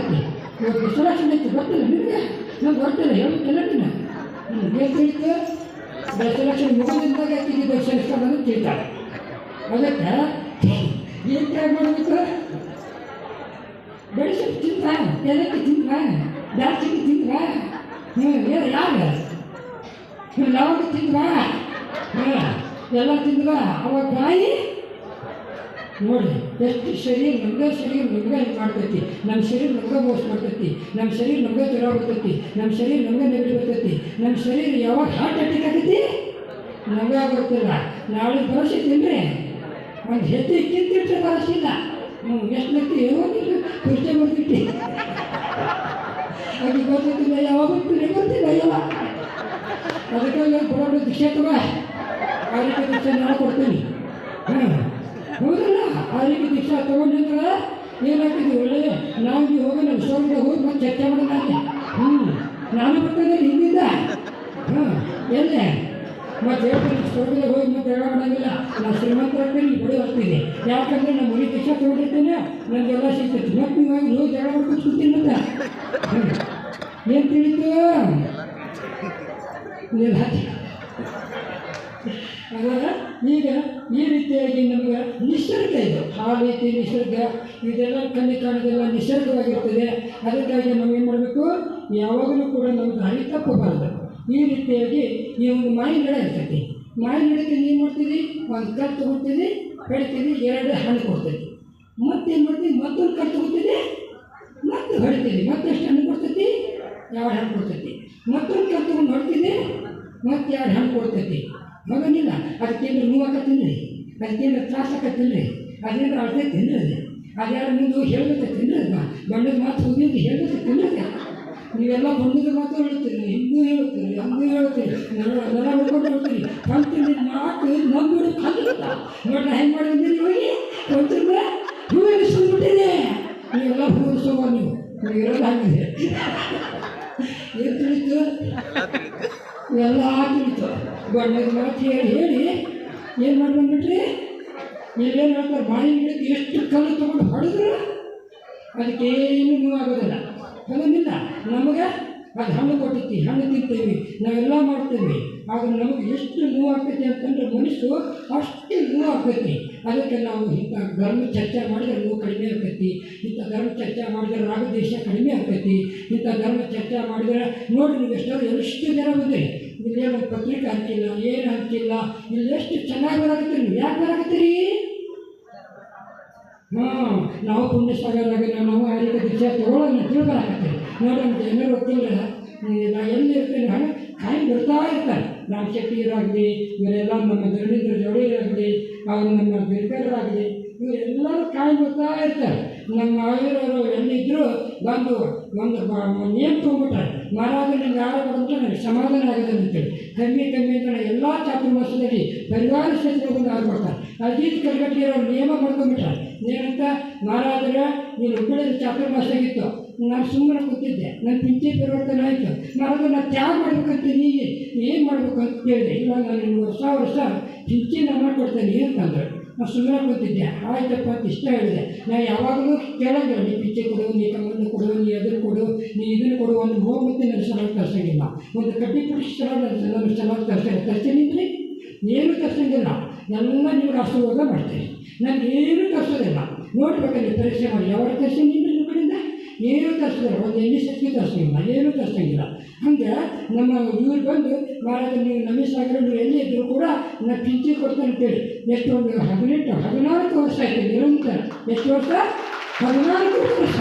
ಆಗತ್ತೆ. ಇವತ್ತು ಡಿಸ್ಟ್ರಾಕ್ಷನ್ ಐತಿ ಗೊತ್ತಿಲ್ಲ ನಿಮಗೆ, ನಂಗೆ ಗೊತ್ತಿಲ್ಲ ಹೇಳೋಕ್ಕೆಲ್ಲ ನೀನು ಏನು ತಿಳಿತು ಡಿಸ್ಟ್ರಾಕ್ಷನ್ ಮುಗಿದಿಂದಾಗ ಹಾಕಿದ್ದು ಸೇರಿಸ್ಕೊಂಡು ತಿಳ್ತಾರೆ. ಅದಕ್ಕೆ ಏನು ಟ್ರೈ ಮಾಡಬೇಕು, ಬೆಳೆಸಿ ತಿಂದ್ರ ಎಲ್ಲಕ್ಕೆ ತಿಂದ್ರ ದಾಲ್ಚಿನ್ನಿ ತಿಂದ್ರ ಏನು ಯಾರು ಲವಂಗ ತಿಂದ್ರ ಎಲ್ಲ ತಿಂದ್ರ ಅವಾಗ ಬಾಯಿ ನೋಡಿ ಎಷ್ಟು ಶರೀರ ನಮ್ಗೆ ಇದು ಮಾಡ್ತೈತಿ. ನಮ್ಮ ಶರೀರ ನಮ್ಗೆ ಮೋಸ ಮಾಡ್ತೈತಿ, ನಮ್ಮ ಶರೀರ ನಮ್ಗೆ ಜ್ವರ ಬರ್ತೈತಿ, ನಮ್ಮ ಶರೀರ ನಮ್ಗೆ ನೆಗಡಿ ಬರ್ತೈತಿ, ನಮ್ಮ ಶರೀರ ಯಾವಾಗ ಹಾರ್ಟ್ ಅಟ್ಯಾಕ್ ಆಗೈತಿ ನಮ್ಗೆ ಗೊತ್ತಿಲ್ಲ. ನಾಳೆ ಭರವಸೆ ತಿನ್ರಿ ಒಂದು ಹೆಚ್ಚು ಕಿಂತಿಟ್ರೆ ಭರವಸೆ ಇಲ್ಲ. ಎಷ್ಟು ನಗ್ತಿ ಯಾವಾಗ ಕೃಷ್ಣ ಬರ್ತಿಟ್ಟಿ ಅದು ಗೊತ್ತಿಲ್ಲ, ಯಾವಾಗ ಗೊತ್ತಿಲ್ಲ ಎಲ್ಲ. ಅದಕ್ಕಾಗಿ ಬರೋದು ದೀಕ್ಷೆ ತಗ, ಆ ರೀತಿ ದೀಕ್ಷೆ ನಾನು ಕೊಡ್ತೀನಿ. ಹೌದಲ್ಲ, ಆ ರೀತಿ ದೀಕ್ಷಾ ತಗೊಂಡಿದ್ರೆ ಏನಾಗ್ತಿದ್ವಿ ಒಳ್ಳೆಯ ನಾವು ಹೋಗಿ ನಮ್ಮ ಸ್ಟೋರ್ಗೆ ಹೋಗಿ ಮತ್ತೆ ಚರ್ಚೆ ಮಾಡೋದಾಗೆ. ನಾನು ಬರ್ತೇನೆ ಹಿಂದಿಂದ ಎಲ್ಲೇ ಮತ್ತು ಹೇಳ್ತೀನಿ ಸ್ಟೋರ್ಗೆ ಹೋಗಿ ಮತ್ತೆ ಹೇಳ ಮಾಡೋಂಗಿಲ್ಲ. ನಾನು ಶ್ರೀಮಂತರಾಗ್ತೀನಿ ಬಡಿ ಹೋಗ್ತೀನಿ, ಯಾಕಂದರೆ ನಮ್ಮ ಮನೆ ದೀಕ್ಷಾ ತೊಗೊಂಡಿರ್ತೇನೆ ನನಗೆಲ್ಲ ಸಿಗ್ತೈತಿ. ಮತ್ತು ಇವಾಗ ಹೋಗಿ ಜಗಳ ಮಾಡ್ಕೊಂಡು ಕೂತೀನಿ ಮತ್ತೆ ಏನು ತಿಳಿತು ಅದರ ಈಗ ಈ ರೀತಿಯಾಗಿ ನಮಗೆ ನಿಸರ್ಗ ಇದು ಆ ರೀತಿ ನಿಸರ್ಗ ಇದೆಲ್ಲ ಕಣ್ಣಿ ಕಾಣೋದೆಲ್ಲ ನಿಸರ್ಗವಾಗಿರ್ತದೆ. ಅದಕ್ಕಾಗಿ ನಾವೇನು ಮಾಡಬೇಕು, ಯಾವಾಗಲೂ ಕೂಡ ನಮ್ಗೆ ದಾರಿ ತಪ್ಪಬಾರ್ದು. ಈ ರೀತಿಯಾಗಿ ಈ ಒಂದು ಮಾಯಿ ನಡೆ ಇರ್ತೈತಿ. ಮಾಯಿ ನಡಕ್ಕೆ ಏನು ಮಾಡ್ತೀವಿ, ಒಂದು ಕಟ್ಟು ತೊಗೊಳ್ತೀವಿ, ಹೊಡಿತೀವಿ, 2 ಹಣ್ಣು ಕೊಡ್ತೀವಿ. ಮತ್ತೇನು ಮಾಡ್ತೀವಿ, ಮತ್ತೊಂದು ಕಟ್ಟು ತೊಗೊಳ್ತೀವಿ, ಮತ್ತೆ ಹೊಡಿತೀವಿ, ಮತ್ತೆಷ್ಟು ಹಣ್ಣು ಕೊಡ್ತೈತಿ, 2 ಹಣ್ಣು ಕೊಡ್ತೈತಿ. ಮತ್ತೊಂದು ಕಟ್ಟು ತೊಗೊಂಡು ಹೊಡ್ತೀವಿ, ಮತ್ತೆ 2 ಹಣ್ಣು ಕೊಡ್ತೈತಿ. ಮಗನಿಲ್ಲ ಅದಕ್ಕೇನು ನೋವಾಕತ್ತೀನಿ, ಅದಕ್ಕೇನು ತ್ರಾಸ ಆಕತ್ತೀನಿ, ಅದೇನು ಅಳ್ತೈತೇನ್ರಿ, ಅದ್ಯಾರು ಮುಂದೆ ಹೇಳ್ಬೇಕತ್ತೇನ್ರಿ, ಅದು ಬಣ್ಣದ ಮಾತು ಹೋಗಿ ಹೇಳ್ಬೇಕತ್ತೇನ್ರಿ. ನೀವೆಲ್ಲ ಬಣ್ಣದ ಮಾತು ಹೇಳ್ತೀರಿ, ಹಿಂಗೂ ಹೇಳ್ತೀರಿ, ಹಂಗೂ ಹೇಳ್ತೀರಿ, ನೆಲ ಹಿಡ್ಕೊಂಡು ಹೇಳ್ತೀರಿ. ಕಲ್ತೀನಿ ಮಾತು ನಂಬಿಡು ಕಲಿತ ನೋಡ್ರಿ ಹೆಂಗೆ ಮಾಡಿದ್ದೀನಿ ಹೋಗಿ ಕೊಡ್ತಿದ್ರೆ ಹೂವಿನ ಸುಂದ್ಬಿಟ್ಟಿದೆ. ನೀವೆಲ್ಲ ಹೂವಿನ ಸೋಮ ನೀವೆಲ್ಲ ಹಾಕಿದೆ ಏನು ತಿಳಿತು, ಎಲ್ಲ ತಿಳಿತು. ಬಣ್ಣದ ಮಾತು ಹೇಳಿ ಏನು ಮಾಡಿ ಬಂದ್ಬಿಟ್ರಿ. ಇಲ್ಲೇನು ಹೇಳ್ತಾರೆ, ಬಾಯಿ ಗಿಡಕ್ಕೆ ಎಷ್ಟು ಕಲ್ಲು ತೊಗೊಂಡು ಹೊಡೆದ್ರು ಅದಕ್ಕೇನು ನೋವಾಗೋದಿಲ್ಲ. ಅದನ್ನಿಲ್ಲ ನಮಗೆ ಅದು ಹಣ್ಣು ಕೊಟ್ಟೈತಿ, ಹಣ್ಣು ತಿಂತೀವಿ, ನಾವೆಲ್ಲ ಮಾಡ್ತೀವಿ. ಆದ್ರೆ ನಮಗೆ ಎಷ್ಟು ನೋವಾಗ್ತೈತಿ ಅಂತಂದ್ರೆ ಮನಸ್ಸು ಅಷ್ಟು ನೋವಾಗ್ತೈತಿ. ಅದಕ್ಕೆ ನಾವು ಇಂಥ ಧರ್ಮ ಚರ್ಚೆ ಮಾಡಿದರೆ ನೋವು ಕಡಿಮೆ ಆಗ್ತೈತಿ, ಇಂಥ ಧರ್ಮ ಚರ್ಚೆ ಮಾಡಿದರೆ ರಾಗದೇಶ ಕಡಿಮೆ ಆಗ್ತೈತಿ, ಇಂಥ ಧರ್ಮ ಚರ್ಚೆ ಮಾಡಿದರೆ ನೋಡಿ ನೀವು ಎಷ್ಟು ಜನ ಬಂದಿರಿ. ಇಲ್ಲೇನು ಪತ್ರಿಕೆ ಹಂಚಿಲ್ಲ, ಏನು ಹಂಚಿಲ್ಲ, ಇಲ್ಲಿ ಎಷ್ಟು ಚೆನ್ನಾಗಿ ಬರಾಕತ್ತೀರಿ. ನೀವು ಯಾಕೆ ಬರಾಕತ್ತೀರಿ? ನಾವು ಪುಣ್ಯ ಸಾಗರಾಗ ನಾವು ಆ ರೀತಿ ದೀಕ್ಷೆ ತೊಗೊಳ್ಳೋಣ ತಿಳ್ಬರಾಕತ್ತೀರಿ. ನೋಡಿ ಜನರು ಗೊತ್ತಿಲ್ಲ, ನಾ ಎಲ್ಲಿ ಇರ್ತೀನಿ ಹಾಗೆ ಕಾಯಿ ಬರ್ತಾ ಇರ್ತಾರೆ. ರಾಮ್ ಶೆಟ್ಟಿಯರಾಗಲಿ, ಇವರೆಲ್ಲ ನಮ್ಮ ಧರ್ಮೇಂದ್ರ ಜೋಡಿಯರಾಗಲಿ, ಅವರು ನಮ್ಮ ಬಿರ್ಕರಾಗಲಿ, ಇವರೆಲ್ಲರೂ ಕಾಯಿ ಬರ್ತಾ ಇರ್ತಾರೆ. ನಮ್ಮ ಆಯುರವರು ಎಲ್ಲಿದ್ದರೂ ಬಂದು ಒಂದು ನೇಮ್ ತೊಗೊಂಡ್ಬಿಟ್ರೆ, ಮಹಾರಾಜ ನಿಮ್ಗೆ ಯಾರು ಕೊಡಂತ ನನಗೆ ಸಮಾಧಾನ ಆಗಿದೆ ಅಂತೇಳಿ ಕಮ್ಮಿ ಅಂತ ಎಲ್ಲ ಚಾತುರ್ಮಾಸದಲ್ಲಿ ಪರಿವಾರ ಕ್ಷೇತ್ರ ಬಂದು ಆಡ್ಕೊಡ್ತಾರೆ. ಅಜಿತ್ ಕರ್ಗಟ್ಟಿಯವರು ನಿಯಮ ಮಾಡ್ಕೊಂಡ್ಬಿಟ್ರೆ ಏನಂತ, ಮಹಾರಾಜರ ನೀನು ಹುಬ್ಬಳ್ಳಿಯಲ್ಲಿ ಚಾತುರ್ಮಾಸಾಗಿತ್ತು, ನಾನು ಸುಮ್ಮನೆ ಕೂತಿದ್ದೆ, ನನ್ನ ಪಿಂಚಿ ಪರಿವರ್ತನೆ ಆಯಿತು, ಮಹಾರಾಜ ನಾನು ತ್ಯಾಗ ಮಾಡ್ಬೇಕಂತೀನಿ, ಏನು ಮಾಡಬೇಕು ಅಂತ ಕೇಳಿದೆ. ಇಲ್ಲ ನಾನು ವರ್ಷ ಪಿಂಚಿನ ಮಾಡ್ಕೊಡ್ತೇನೆ ಅಂತಂದ್ರೆ ನಾನು ಸುಮ್ಮನೆ ಕೂತಿದ್ದೆ. ಆಯ್ತಪ್ಪ ಅಂತ ಇಷ್ಟ ಹೇಳಿದೆ. ನಾನು ಯಾವಾಗಲೂ ಕೇಳೋದಿಲ್ಲ, ನೀ ಪಿಚ್ಚೆ ಕೊಡು, ನೀ ಕಮ್ಮನ್ನು ಕೊಡು, ನೀ ಅದನ್ನು ಕೊಡು, ನೀ ಇದನ್ನು ಕೊಡು. ಒಂದು ಹೋಗುತ್ತೆ ನನ್ನ ಸಲಾಗಿ ತರಿಸಂಗಿಲ್ಲ, ಒಂದು ಕಡ್ಡಿ ಪುಡಿ ಸಲಾಗಿ ನನ್ನ ಸಲಾಗಿ ತರಿಸ್ತೀನಿ ಅಂದರೆ ಏನೂ ತರಿಸಂಗಿಲ್ಲ. ಎಲ್ಲ ನಿಮ್ಗೆ ಆಶೀರ್ವಾದ ಮಾಡ್ತೀನಿ, ನನಗೇನು ತರಿಸೋದಿಲ್ಲ. ನೋಡ್ಬೇಕಲ್ಲಿ ಪರೀಕ್ಷೆ ಮಾಡಿ ಯಾವಾಗ ತರಿಸ್ತೀನಿ ನಿಮ್ಮ ಕಡೆಯಿಂದ ಏನೂ ತರಿಸೋದಿಲ್ಲ, ಒಂದು ಎಣ್ಣೆ ಸತ್ತಿ ತರಿಸಂಗಿಲ್ಲ, ಏನೂ ತರಿಸಂಗಿಲ್ಲ. ಹಂಗೆ ನಮ್ಮ ಇವ್ರು ಬಂದು ಮಹಾರಾಜ ನೀವು ನಮೀಸಾಗರ ನೀವು ಎಲ್ಲಿ ಇದ್ದರೂ ಕೂಡ ನಾನು ಪಿಂಚಿ ಕೊಡ್ತೇನೆ ಅಂತೇಳಿ ಎಷ್ಟು ಒಂದು 14 ವರ್ಷ ಆಯಿತು ನಿರಂತರ. ಎಷ್ಟು ವರ್ಷ? 14 ವರ್ಷ.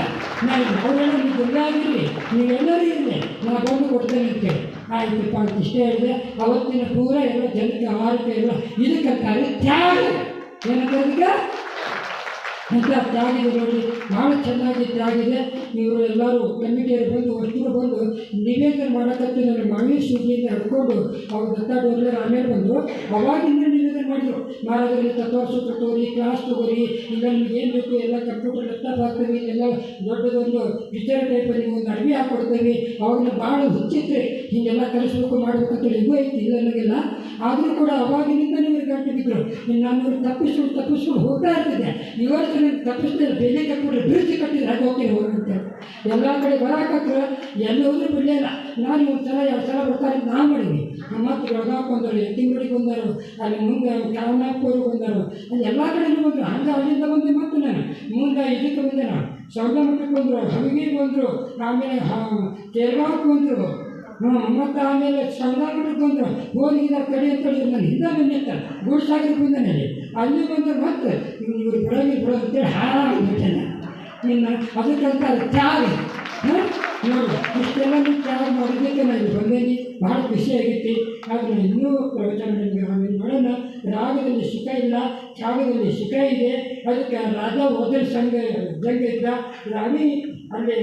ನಾನು ಅವರೆಲ್ಲ ನೀವು ದುರ್ಗಾಗಿರಲಿ, ನೀವೆಲ್ಲರೂ ಇರಲಿ, ನಾನು ಬಂದು ಕೊಡ್ತೇನೆ ಅಂತೇಳಿ. ಆಯ್ತಪ್ಪ ಅಂತ ಇಷ್ಟೇ ಹೇಳಿದೆ. ಅವತ್ತಿನ ಪೂರ ಎಲ್ಲ ಜನಕ್ಕೆ ಆಹಾರಕ್ಕೆ ಎಲ್ಲ ಇದಕ್ಕಂತಾರೆ ತ್ಯಾಗ. ಏನಂತ ಇಂಥ ತ್ಯಾಗಿದೆ ನೋಡಿ, ಭಾಳ ಚೆನ್ನಾಗಿ ತ್ಯಾಗಿದೆ. ಇವರು ಎಲ್ಲರೂ ಕಮಿಟಿಯವರು ಬಂದು ವಸ್ತುಗಳು ಬಂದು ನಿವೇದನೆ ಮಾಡೋಕ್ಕಂತ ನನ್ನ ಮಾವಿನ ಸೂಜಿಯಿಂದ ಹಿಡ್ಕೊಂಡು ಅವ್ರು ದತ್ತಾಡೋರ್ಲೆ ಆಮೇಲೆ ಬಂದರು. ಅವಾಗಿಂದ ನಿವೇದನೆ ಮಾಡಿದರು, ಮಹಾರಾಜರಲ್ಲಿ ತತ್ವಸೂತ್ರ ತಗೋರಿ, ಕ್ಲಾಸ್ ತಗೋರಿ, ಇಲ್ಲ ನಿಮ್ಗೆ ಏನು ಬೇಕು ಎಲ್ಲ ಕಂಪ್ಯೂಟರ್ ಲ್ಯಾಪ್ಟಾಪ್ ಹಾಕ್ತೀವಿ, ಎಲ್ಲ ದೊಡ್ಡದೊಂದು ಪಿಕ್ಚರ್ ಟೈಪಲ್ಲಿ ಒಂದು ಅಡುಗೆ ಹಾಕ್ಕೊಡ್ತೀವಿ. ಅವಾಗೆಲ್ಲ ಭಾಳ ಹುಚ್ಚಿತ್ತು, ಹೀಗೆಲ್ಲ ಕಲಿಸ್ಬೇಕು ಮಾಡಬೇಕು ಅಂತೇಳಿ. ಇವೂ ಐತಿ ಇಲ್ಲ ನನಗೆಲ್ಲ ಆದರೂ ಕೂಡ ಅವಾಗಿನಿಂದ ಇವ್ರಿಗೆ ಗಂಟು ಬಿದ್ದರು. ಇನ್ನು ನಾನು ಇವ್ರು ತಪ್ಪಿಸ್ಕೊಂಡು ಹೋಗ್ತಾ ಇರ್ತಿದ್ದೆ. ಇವತ್ತು ನನಗೆ ತಪ್ಪಿಸಿದ್ರೆ ಬೇಲಿ ಕಟ್ಬಿಟ್ರೆ ಬೀಳ್ಸಿ ಕಟ್ಟಿದ್ರೆ ಹಾಗೆ ಹೋಗ್ತೀನಿ ಹೋಗ್ಬಿಡ್ತೇವೆ. ಎಲ್ಲ ಕಡೆ ಬರೋಕತ್ರ ಎಲ್ಲಿ ಹೋದ್ರೂ ಬಿಡಲಿಲ್ಲ. ನಾನು ಒಂದು ಸಲ 2 ಸಲ ಬರ್ತಾರೆ ನಾವು ಮಾಡಿದ್ವಿ. ಮತ್ತು ಬೆಳಗಾವಿ ಬಂದರು, ಎತ್ತಿನಗುಡಿಗೆ ಬಂದರು, ಅಲ್ಲಿ ಮುಂದೆ ಕಾಮನಾಪುರಿಗೆ ಬಂದರು, ಅಲ್ಲಿ ಎಲ್ಲ ಕಡೆಯೂ ಬಂದರು. ಹಂಗೆ ಅಲ್ಲಿಂದ ಬಂದೆ ಮತ್ತು ನಾನು ಮುಂದೆ ಇದಕ್ಕೆ ಬಂದೆ. ನಾನು ಸೌದ ಮಠಕ್ಕೆ ಬಂದರು, ಹವಿಗೆ ಬಂದರು, ಆಮೇಲೆ ಕೇರಳಕ್ಕೆ ಬಂದರು, ಮತ್ತು ಆಮೇಲೆ ಸೌದಾಮಠಕ್ಕೆ ಬಂದರು. ಹೋಗಿದ ಕಡೆ ಅಂತೇಳಿ ನಾನು ಹಿಂದೆ ಬಂದಿರ್ತಾರೆ ಗೂಡ್ಸಾಗರಿಗೆ ಬಂದೆ. ಅಲ್ಲಿ ಬಂದರೆ ಮತ್ತೆ ಇವರು ಬಿಡೋದು ಅಂತೇಳಿ ಹಾಳಾಗ್ಬಿಟ್ಟೆ ನಾನು. ಇನ್ನು ಅದಕ್ಕಂತಾರೆ ತ್ಯಾಗ. ನೋಡಿ ಇಷ್ಟೆಲ್ಲ ತ್ಯಾಗ ಮಾಡಿದ್ದಕ್ಕೆ ನಾನು ಬಂದೇನಿ. ಭಾಳ ಖುಷಿಯಾಗೈತಿ. ಆದರೆ ಇನ್ನೂ ಪ್ರವಚನ ನಿಮಗೆ ಆಮೇಲೆ ಮಾಡೋಣ. ರಾಗದಲ್ಲಿ ಸುಖ ಇಲ್ಲ, ತ್ಯಾಗದಲ್ಲಿ ಸುಖ ಇದೆ. ಅದಕ್ಕೆ ರಾಜ ಹೋದರ ಜಂಗ ಇದ್ದ ರಾಣಿ ಅಲ್ಲಿ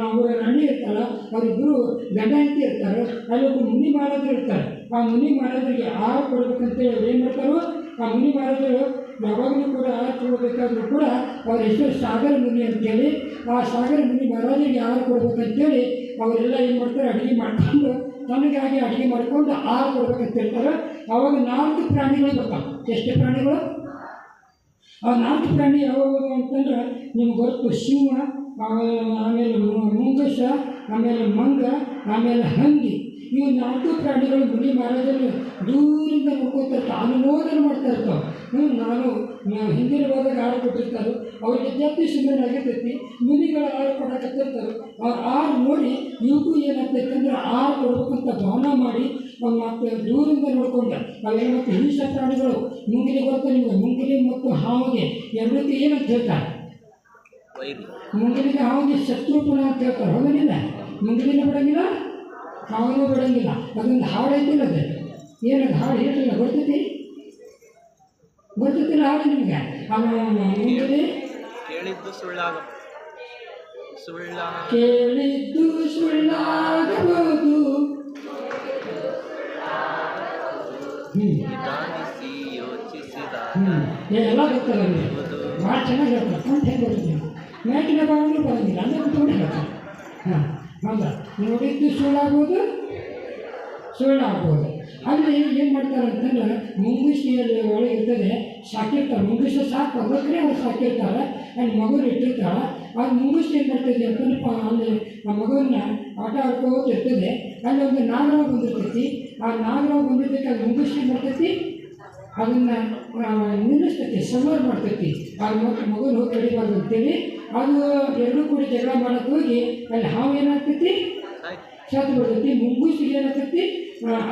ಅವರ ರಾಣಿ ಇರ್ತಾಳೆ, ಅವರಿಬ್ಬರು ಗಂಡ ಹೆಂಡತಿ ಇರ್ತಾರೆ. ಅಲ್ಲೊಬ್ಬ ಮುನಿ ಮಹಾರಾಜರು ಇರ್ತಾರೆ. ಆ ಮುನಿ ಮಹಾರಾಜರಿಗೆ ಆಹಾರ ಕೊಡ್ಬೇಕಂತೇಳಿ ಅವ್ರು ಏನು ಮಾಡ್ತಾರೋ, ಆ ಮುನಿ ಮಹಾರಾಜರು ಯಾವಾಗಲೂ ಕೂಡ ಆಹಾರ ಕೊಡಬೇಕಾದ್ರೂ ಕೂಡ ಅವ್ರ ಹೆಸರು ಸಾಗರ ಮುನಿ ಅಂತೇಳಿ. ಆ ಸಾಗರ ಮುನಿ ಮಹಾರಾಜರಿಗೆ ಆಹಾರ ಕೊಡ್ಬೇಕಂತೇಳಿ ಅವರೆಲ್ಲ ಏನು ಮಾಡ್ತಾರೆ, ಅಡುಗೆ ಮಾಡ್ಕೊಂಡು ತನಗಾಗಿ ಅಡುಗೆ ಮಾಡ್ಕೊಂಡು ಆಹಾರ ಕೊಡ್ಬೇಕಂತ ಹೇಳ್ತಾರೆ. ಆವಾಗ 4 ಪ್ರಾಣಿಗಳು ಬರ್ತಾವೆ. ಎಷ್ಟು ಪ್ರಾಣಿಗಳು? ಆ 4 ಪ್ರಾಣಿ ಯಾವಾಗ ಅಂತಂದ್ರೆ ನಿಮ್ಗೆ ಗೊತ್ತು. ಸಿಂಹ, ಆಮೇಲೆ ಮುಂಗಸ, ಆಮೇಲೆ ಮಂಗ, ಆಮೇಲೆ ಹಂದಿ. ಇವು 4 ಪ್ರಾಣಿಗಳು ಮುನಿ ಮಹಾರಾಜರು ದೂರಿಂದ ನೋಡ್ಕೊತಿರ್ತಾವೆ, ಅನುಮೋದನೆ ಮಾಡ್ತಾ ಇರ್ತಾವೆ. ನಾನು ಹಿಂದಿನ ಹೋದಾಗ ಆರು ಕೊಟ್ಟಿರ್ತಾರೆ. ಅವ್ರಿಗೆ ಜಾತಿ ಸುಮ್ಮನೆ ಆಗಿರ್ತೈತಿ. ಮುನಿಗಳು ಆರು ಕೊಡಕತ್ತಿರ್ತಾರೆ. ಅವ್ರು ಆರು ನೋಡಿ ಇವಕ್ಕೂ ಏನಾಗ್ತೈತೆ ಅಂದರೆ ಆರು ಕೊಡ್ಬೇಕಂತ ಭಾವನೆ ಮಾಡಿ ಅವ್ರು ಮತ್ತೆ ದೂರಿಂದ ನೋಡ್ಕೊಂಡು ಅವೆಲ್ಲ ಮತ್ತು ಹಿಂಸಾ ಪ್ರಾಣಿಗಳು. ಮುಂಗಿಲಿ ಗೊತ್ತಾ ನಿಮಗೆ? ಮುಂಗಿಲಿ ಮತ್ತು ಹಾವಿಗೆ ಎರಡಕ್ಕೆ ಏನಂತ ಹೇಳ್ತಾರೆ? ಮುಂಗಿಲಿಗೆ ಹಾವಿಗೆ ಶತ್ರುಪುಣ ಅಂತ ಹೇಳ್ತಾರೆ. ಹೌದನಿಲ್ಲ? ಮುಂಗಿಲಿನ ಬಿಡಂಗಿಲ್ಲ, ಹಾವನ್ನೂ ಬಿಡಂಗಿಲ್ಲ. ಅದೊಂದು ಹಾಡು ಐತಿಲ್ಲ. ಅದು ಏನದು ಹಾಡು ಹೇಳಿಲ್ಲ? ಗೊತ್ತಿಲ್ಲ ಹಾಡು ನಿಮಗೆ? ಮುಂಗಿಲಿ ಕೇಳಿದ್ದು ಸುಳ್ಳಾಗಬಹುದು. ಎಲ್ಲ ಗೊತ್ತಲ್ಲ ನಿಮಗೆ? ಭಾಳ ಚೆನ್ನಾಗಿ ಹೇಳ್ತಾರೆ. ಕಂಡು ಹೆಂಗೆ ಬರುತ್ತೆ? ಮ್ಯಾಕಿನ ಭಾವನೂ ಬರೋಂಗಿಲ್ಲ, ಅಂದರೆ ಕುತ್ಕೊಂಡು ಹೇಳ್ತಾರೆ. ಹೌದಾ? ನೋಡಿದ್ದು ಸುಳ್ಳಾಗ್ಬೋದು. ಅಲ್ಲಿ ಏನು ಮಾಡ್ತಾರೆ ಅಂತಂದ್ರೆ ಮುಂಗುಸಿಯಲ್ಲಿ ಒಳಗೆ ಇರ್ತದೆ, ಸಾಕಿರ್ತಾರೆ. ಮುಂಗುಸಿ ಸಾಕು ಅದಕ್ಕೆ ಅವ್ರು ಸಾಕಿರ್ತಾರೆ. ಅಲ್ಲಿ ಮಗುನ ಇಟ್ಟಿರ್ತಾರೆ. ಆ ಮುಂಗುಸಿ ಏನು ಮಾಡ್ತದೆ ಅಂತಂದ್ರೆ ಅಲ್ಲಿ ಆ ಮಗುವನ್ನ ಆಟ ಆಡ್ಕೋತ ಇರ್ತದೆ. ಅಲ್ಲಿ ಒಂದು ನಾಗರಾವ್ ಬಂದಿರ್ತೈತಿ. ಆ ನಾಗರಾವ್ ಬಂದಿದ್ದಕ್ಕೆ ಅದು ಮುಂಗುಸಿ ಏನು ಮಾಡ್ತೈತಿ, ಅದನ್ನು ನಿಲ್ಲಿಸ್ತೈತಿ, ಸಂಹಾರ ಮಾಡ್ತೈತಿ. ಅದು ಮತ್ತೆ ಮಗುನ ಹೋಗಿ ಕಡಿಬಾರ್ದು ಅಂತೇಳಿ ಅದು ಎರಡೂ ಕೂಡಿ ಜಗಳ ಮಾಡೋಕ್ಕೆ ಹೋಗಿ ಅಲ್ಲಿ ಹಾವು ಏನಾಗ್ತೈತಿ, ಸತ್ತು ಬಿಡ್ತೈತಿ. ಮುಂಗುಸಿಗೆ ಏನಾಗ್ತೈತಿ,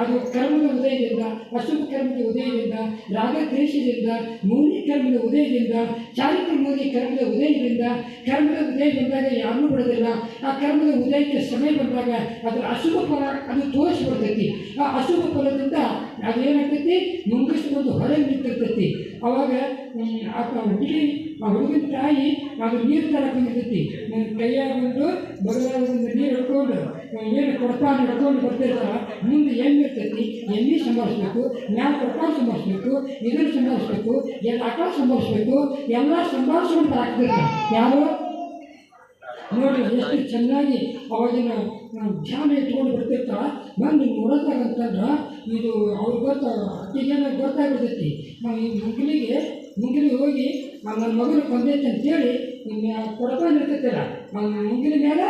ಅದು ಕರ್ಮದ ಉದಯದಿಂದ, ಅಶುಭ ಕರ್ಮದ ಉದಯದಿಂದ, ರಾಗದ್ವೇಷದಿಂದ, ಮೂಲಿ ಕರ್ಮದ ಉದಯದಿಂದ, ಚಾರಿತ್ರ ಮೂಲಿ ಕರ್ಮದ ಉದಯದಿಂದ, ಕರ್ಮದ ಉದಯ ಬಂದಾಗ ಯಾರನ್ನೂ ಬಿಡೋದಿಲ್ಲ. ಆ ಕರ್ಮದ ಉದಯಕ್ಕೆ ಸಮಯ ಬಂದಾಗ ಅದರ ಅಶುಭ ಫಲ ಅದು ತೋರಿಸ್ಬಿಡ್ತೈತಿ. ಆ ಅಶುಭ ಫಲದಿಂದ ಅದೇನಾಗ್ತೈತಿ, ಮುಂಗುಸಿಗೊಂದು ಹೊರಗೆ ನಿಂತಿರ್ತೈತಿ. ಅವಾಗ ಆ ಹುಡುಗನ ತಾಯಿ ಅದು ನೀರು ತರಕ್ಕೆ ಬಂದಿರ್ತೈತಿ. ಕೈಯಾಗ ಬಂದು ಬಗಲಾಗ ಒಂದು ನೀರು ಹಿಡ್ಕೊಂಡು ಏನು ಕೊಡಪ ಹಿಡ್ಕೊಂಡು ಬರ್ತಿರ್ತಾರ. ಮುಂದೆ ಎಮ್ಮೆ ಇರ್ತೈತಿ, ಎಮ್ಮೆ ಸಂಭಾಳಿಸ್ಬೇಕು, ಮ್ಯಾಲೆ ಕೊಡಪ ಸಂಭಾಳಿಸ್ಬೇಕು, ಇದನ್ನು ಸಂಭಾಳಿಸ್ಬೇಕು, ಆಕಳ ಸಂಭಾಳಿಸ್ಬೇಕು, ಎಲ್ಲ ಸಂಭಾಳಿಸ್ಕೊಂಡು ಹಾಕ್ತಿರ್ತಾರೆ. ಯಾರು ನೋಡಿ ಎಷ್ಟು ಚೆನ್ನಾಗಿ ಅವಾಗಿನ ಧ್ಯಾನ ಇಟ್ಕೊಂಡು ಬರ್ತಿರ್ತಾಳೆ. ಬಂದು ನೋಡೋದಾಗ ಅಂತಂದ್ರೆ ಇದು ಅವ್ರಿಗೆ ಅಕ್ಕಿಗೇನೋ ಗೊತ್ತಾಗ್ಬಿಡ್ತೈತಿ. ಈ ಮುಂಗಿಲಿಗೆ ಹೋಗಿ ನನ್ನ ಮಗನ ಕೊಂದೈತೆ ಅಂತೇಳಿ ಕೊಡಪ ಇರ್ತೈತಿಲ್ಲ, ಮುಂಗಿಲಿ ಮೇಲೆ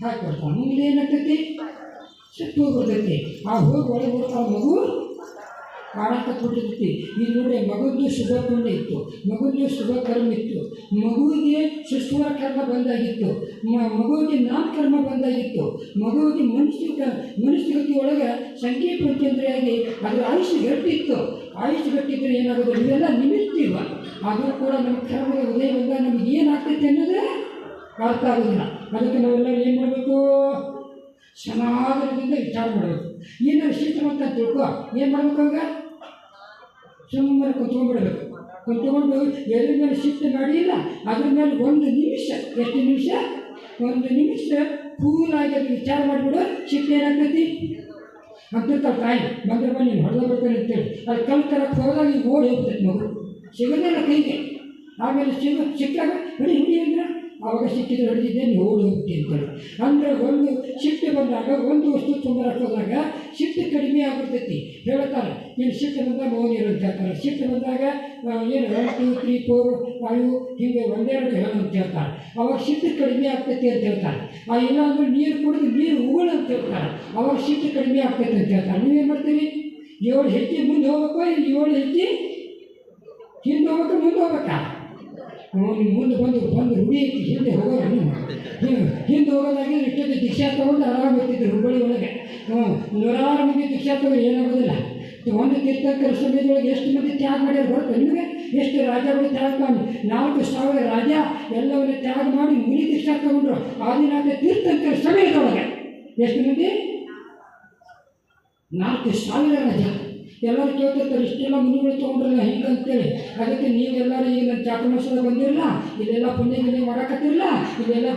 ಹಾಕಿಬಿಡ್ತಾಳೆ. ಮುಂಗಿಲಿ ಏನಾಗ್ತೈತಿ, ಸತ್ತು ಹೋಗ್ಬಿಡ್ತೈತಿ. ಆ ಹೋಗಿ ಒಳಗೆ ಹೋಗ್ತಾ ಮಗು ಕಾಣಕತ್ಬಿಟ್ಟಿರ್ತೈತಿ. ಇಲ್ಲಿ ನೋಡಿ ಮಗುವಿಗೆ ಶುಭ ಪುಣ್ಯ ಇತ್ತು, ಮಗುವಿಗೆ ಶುಭ ಕರ್ಮ ಇತ್ತು, ಮಗುವಿಗೆ ಸುಶ್ವರ ಕರ್ಮ ಬಂದಾಗಿತ್ತು, ಮಗುವಿಗೆ ನಾಮಕರ್ಮ ಬಂದಾಗಿತ್ತು, ಮಗುವಿಗೆ ಮನುಷ್ಯಗತಿ ಒಳಗೆ ಸಂಖ್ಯೆ ಪಂಚೇಂದ್ರಿಯಾಗಿ ಅದರ ಆಯುಷ್ಯ ಗಟ್ಟಿತ್ತು. ಆಯುಷ್ಯ ಗಟ್ಟಿದ್ರೆ ಏನಾಗೋದು, ಇವೆಲ್ಲ ನಿಮಿತ್ತೀವ. ಅದು ಕೂಡ ನಮ್ಮ ಕರ್ಮದ ಉದಯ ಬಂದಾಗ ನಮಗೆ ಏನಾಗ್ತೈತೆ ಅನ್ನೋದೇ ಅರ್ಥ ಆಗೋದಿಲ್ಲ. ಅದಕ್ಕೆ ನಾವೆಲ್ಲರೂ ಏನು ಮಾಡಬೇಕು, ಸಮಾಧಾನದಿಂದ ವಿಚಾರ ಮಾಡಬೇಕು. ಏನಾದ್ರು ಶಿಸ್ತುವಂತ ತಿಳ್ಕೊ, ಏನು ಮಾಡ್ಬೇಕು, ಅವಾಗ ಸುಮ್ಮನೆ ಕುತ್ಕೊಂಡ್ಬಿಡ್ಬೇಕು. ಕುತ್ಕೊಂಡು ಎದ್ರ ಮೇಲೆ ಶಿಸ್ತು ಮಾಡಿಲ್ಲ ಅದ್ರ ಮೇಲೆ 1 ನಿಮಿಷ, ಎಷ್ಟು ನಿಮಿಷ, 1 ನಿಮಿಷ ಕೂಲಾಗಿ ಅದು ವಿಚಾರ ಮಾಡಿಬಿಡು. ಶಿಸ್ತು ಏನಾಗ್ತೈತಿ ಅಂತ ತಾಯಿ ಬಂದ್ರೆ ಬನ್ನಿ ಹೊಡೆದ ಬರ್ತಾನೆ ಅಂತೇಳಿ ಅದು ಕಲ್ ತರಕ್ಕೆ ಹೋದಾಗ ಈಗ ಓಡಿ ಹೋಗ್ತೈತೆ ಮಗು, ಸಿಗೋದಿಲ್ಲ ಕೈಗೆ. ಆಮೇಲೆ ಸಿಕ್ಕಾಗ ಹುಡಿ ಅಂದ್ರೆ ಅವಾಗ ಸಿಕ್ಕಿದ್ರೆ ಹೊಡೆದಿದ್ದೆ ನೀವು ಓಡಿ ಹೋಗ್ತಿ ಅಂತೇಳಿ. ಅಂದರೆ ಒಂದು ಸಿಟ್ಟು ಬಂದಾಗ ಒಂದು ವಸ್ತು ತೊಂದರೆ ಹೋದಾಗ ಸಿಟ್ಟು ಕಡಿಮೆ ಆಗಿರ್ತೈತಿ ಹೇಳ್ತಾರೆ. ಇಲ್ಲಿ ಸಿಟ್ಟು ಬಂದಾಗ ಮೌನ ಅಂತ ಹೇಳ್ತಾರೆ. ಸಿಟ್ಟು ಬಂದಾಗ ಏನು 1 2 3 4 5 ಹಿಂಗೆ ಒಂದೆರಡು ಹೇಳು ಅಂತ ಹೇಳ್ತಾರೆ. ಅವಾಗ ಸಿಟ್ಟು ಕಡಿಮೆ ಆಗ್ತೈತಿ ಅಂತ ಹೇಳ್ತಾರೆ. ಇಲ್ಲ ಅಂದ್ರೆ ನೀರು ಕುಡಿದು ನೀರು ಉಗುಳು ಅಂತ ಹೇಳ್ತಾರೆ. ಅವಾಗ ಸಿಟ್ಟು ಕಡಿಮೆ ಆಗ್ತೈತೆ ಅಂತ ಹೇಳ್ತಾರೆ. ನೀವೇನು ಮಾಡ್ತೀರಿ? 7 ಹೆಜ್ಜೆ ಮುಂದೆ ಹೋಗ್ಬೇಕು, 7 ಹೆಜ್ಜೆ ಹಿಂದೆ ಹೋಗ್ಬೇಕು, ಮುಂದೆ ಹೋಗ್ಬೇಕಾ? ನೀವು ಮುಂದೆ ಬಂದು ರೂಢಿ ಐತಿ, ಹಿಂದೆ ಹೋಗೋಲ್ಲ ನೀವು. ಹಿಂದೆ ಹೋಗೋದಾಗಿದ್ರೆ ಇಷ್ಟೊಂದು ದೀಕ್ಷಾ ತೊಗೊಂಡು ಆರಾಮ ಇರ್ತಿದ್ರು ಹುಬ್ಬಳ್ಳಿ ಒಳಗೆ. ನೂರಾರು ಮಂದಿ ದೀಕ್ಷಾ ತೊಗೊಂಡು ಏನಾಗೋದಿಲ್ಲ. ಒಂದು ತೀರ್ಥಂಕರ ಸಮಯದೊಳಗೆ ಎಷ್ಟು ಮಂದಿ ತ್ಯಾಗ ಮಾಡ್ಯಾರ ಬರುತ್ತೆ ನಿಮಗೆ? ಎಷ್ಟು ರಾಜಗಳು ತ್ಯಾಗ ಮಾಡಿ 4,000 ರಾಜ ಎಲ್ಲವನ್ನ ತ್ಯಾಗ ಮಾಡಿ ಮುನಿ ದೀಕ್ಷಾ ತಗೊಂಡ್ರು. ಆದಿನಾಥ ತೀರ್ಥಂಕರ ಸಮಯದೊಳಗೆ ಎಷ್ಟು ಮಂದಿ? 4,000 ರಾಜ. ಎಲ್ಲರೂ ಕೇಳ್ತಿರ್ತಾರೆ ಇಷ್ಟೆಲ್ಲ ಮುನಿಗಳು ತೊಗೊಂಡ್ರಲ್ಲ ಹಿಂಗಂತೇಳಿ. ಅದಕ್ಕೆ ನೀವೆಲ್ಲರೂ ಈಗ ನನ್ನ ಚಾತುರ್ಮಾಸದಾಗ ಬಂದಿರಲ್ಲ, ಇಲ್ಲೆಲ್ಲ ಪುಣ್ಯ ಗಿಣ್ಯ ಮಾಡಕತ್ತಿರಲ್ಲ, ಇಲ್ಲೆಲ್ಲ